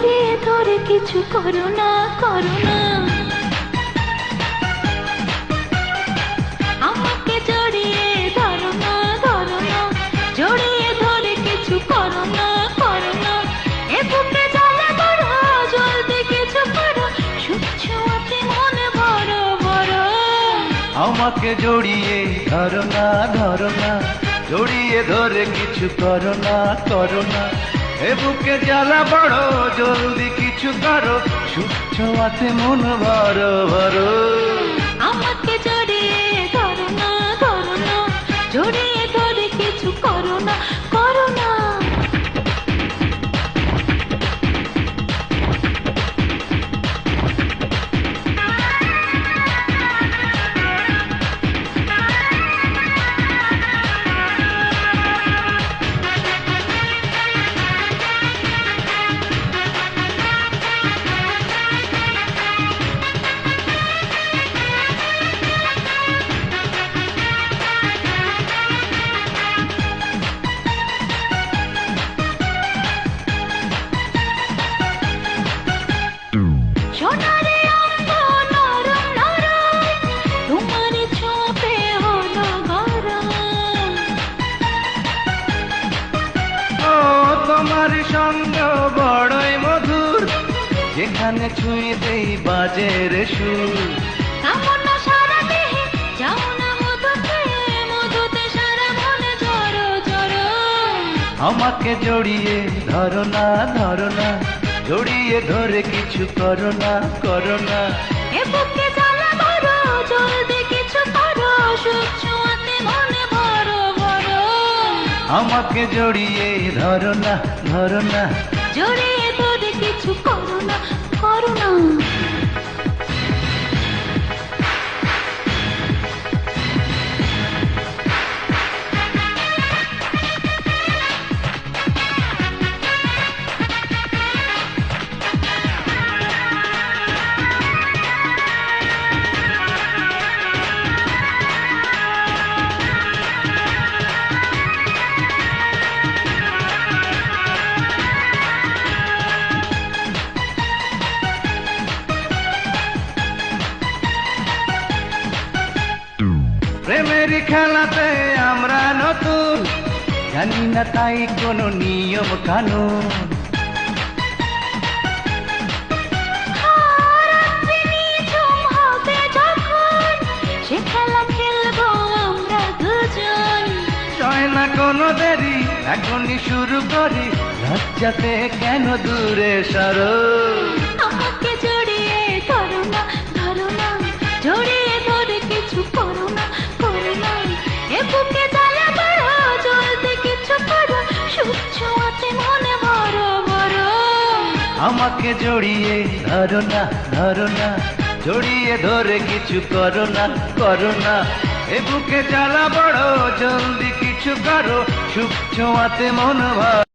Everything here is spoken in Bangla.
জড়িয়ে ধরে কিছু করো না, করো না। আমাকে জড়িয়ে ধরো না, ধরো না, জড়িয়ে ধরে কিছু করো না, করো না। এ বুকে জ্বালা বড়, জলদি কিছু করো, সুখ ছোঁয়াতে মনে ভরো ভরো। আমাকে জড়িয়ে ধরো না, ধরো না, জড়িয়ে ধরে কিছু করো না, করো না। এ বুকে জ্বালা বড়, জলদি কিছু করো, সুখ ছোঁয়াতে মন ভরো ভরো। আমাকে জড়িয়ে ধরো না, ধরো না, জড়িয়ে ধরে কিছু করো না, করো না। সোনারে অঙ্গ নরম নরম, তোমার ছোঁয়াতে হলো গরম। ও তোমার সঙ্গ বড়ই মধুর, যেখানে ছুঁয়ে দেই বাজে রে সুর। কামনা সারা দেহে, যাও না মধুতে, মধুতে সারা মনে জড়ো জড়ো। আমাকে জড়িয়ে ধরো না, ধরো না, জড়িয়ে ধরে কিছু করো না, করো না। এ বুকে জ্বালা বড়, জলদি কিছু করো, সুখ ছোঁয়াতে মনে ভরো ভরো। আমাকে জড়িয়ে ধরো না, ধরো না। জড়িয়ে ধরে কিছু করো না, করো না। প্রেমের খেলাতে আমরা নতুন, জানি না তাই কোনো নিয়ম কানুন। রাত্রি নিঝুম হবে যখন, সে খেলা খেলবো আমরা দুজন। হয় না কোনো দেরি, এখনই শুরু করি, লজ্জাতে কেন দূরে সরো। আমাকে জড়িয়ে ধরো না, ধরো না, জড়িয়ে ধরে কিছু করো না, করো না। এ বুকে জ্বালা বড়, জলদি কিছু করো, সুখ ছোঁয়াতে মনে ভরো ভরো। আমাকে জড়িয়ে ধরো না, ধরো না, জড়িয়ে ধরে কিছু করো না, করো না। এ বুকে জ্বালা বড়, জলদি কিছু করো, সুখ ছোঁয়াতে মন ভরো।